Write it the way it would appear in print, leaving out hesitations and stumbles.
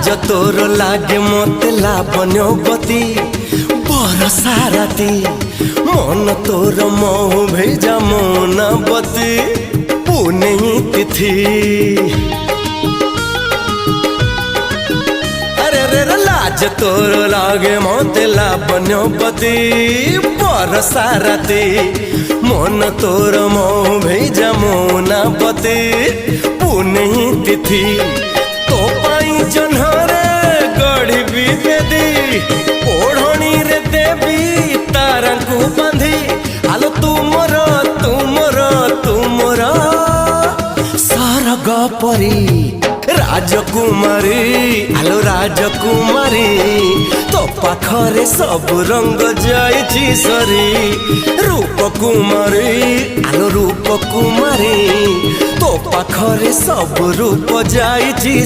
लाज तोर लागे मते लावण्यवती बरसा राती मन तोर महु भेजा मोनावती पुणे तिथि अरे रे लाज तोर लागे मते लावण्यवती बरसा राती मन तोर महु भेजा मोनावती पुणे तिथि तो पाई जन्हरे गढ़ी बेदी ओढ़णी रे देवी तारंकु बांधी आलो तुमर तुमर तुमर सरग परी राजकुमारी आलो राजकुमारी तो पाखरे सब रंग जाइछि सरी रूप कुमारी आलो रूप कुमारी तो पाखरे सब रूप जाइछि।